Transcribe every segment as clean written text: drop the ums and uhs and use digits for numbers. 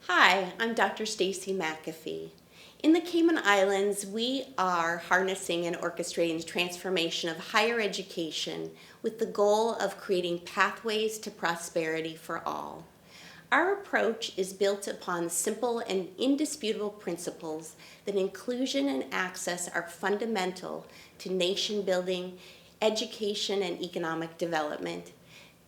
Hi, I'm Dr. Stacy McAfee. In the Cayman Islands, we are harnessing and orchestrating the transformation of higher education with the goal of creating pathways to prosperity for all. Our approach is built upon simple and indisputable principles that inclusion and access are fundamental to nation building, education, and economic development.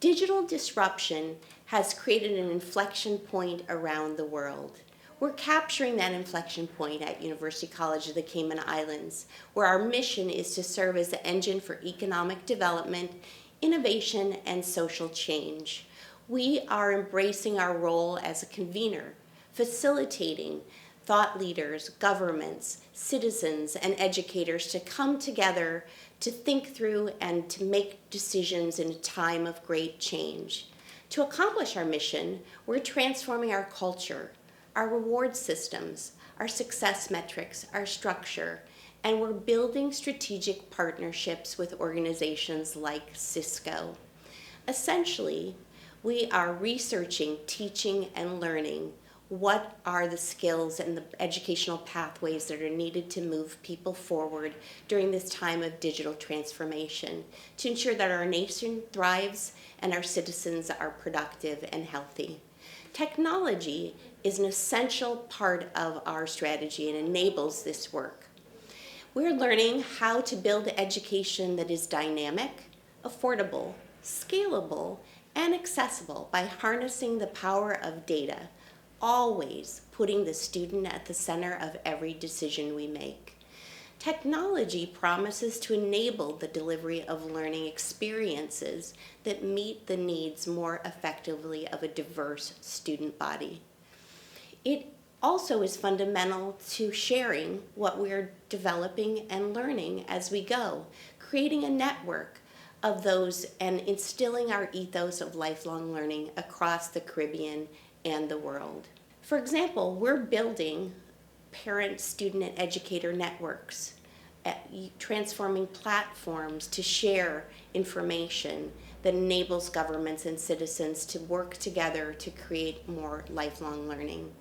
Digital disruption has created an inflection point around the world. We're capturing that inflection point at University College of the Cayman Islands, where our mission is to serve as the engine for economic development, innovation, and social change. We are embracing our role as a convener, facilitating thought leaders, governments, citizens, and educators to come together to think through and to make decisions in a time of great change. To accomplish our mission, we're transforming our culture, our reward systems, our success metrics, our structure, and we're building strategic partnerships with organizations like Cisco. Essentially, we are researching, teaching, and learning what are the skills and the educational pathways that are needed to move people forward during this time of digital transformation to ensure that our nation thrives and our citizens are productive and healthy. Technology is an essential part of our strategy and enables this work. We're learning how to build education that is dynamic, affordable, scalable, and accessible by harnessing the power of data, always putting the student at the center of every decision we make. Technology promises to enable the delivery of learning experiences that meet the needs more effectively of a diverse student body. It also is fundamental to sharing what we're developing and learning as we go, creating a network of those and instilling our ethos of lifelong learning across the Caribbean and the world. For example, we're building parent, student, and educator networks, transforming platforms to share information that enables governments and citizens to work together to create more lifelong learning.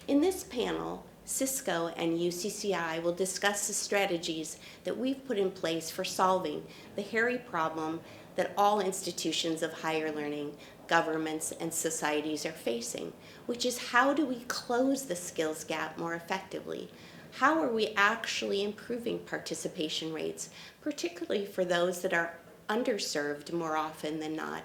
In this panel, Cisco and UCCI will discuss the strategies that we've put in place for solving the hairy problem that all institutions of higher learning, governments, and societies are facing, which is how do we close the skills gap more effectively? How are we actually improving participation rates, particularly for those that are underserved more often than not?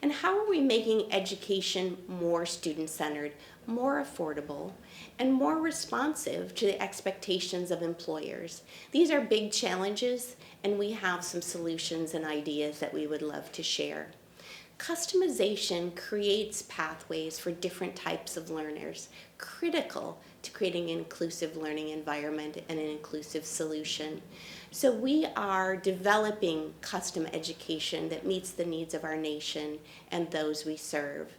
And how are we making education more student-centered, more affordable, and more responsive to the expectations of employers? These are big challenges, and we have some solutions and ideas that we would love to share. Customization creates pathways for different types of learners, critical to creating an inclusive learning environment and an inclusive solution. So we are developing custom education that meets the needs of our nation and those we serve.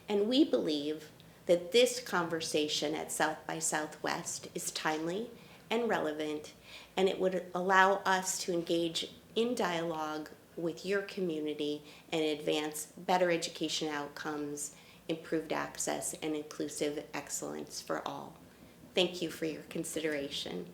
And we believe that this conversation at South by Southwest is timely and relevant, and it would allow us to engage in dialogue with your community and advance better education outcomes, improved access, and inclusive excellence for all. Thank you for your consideration.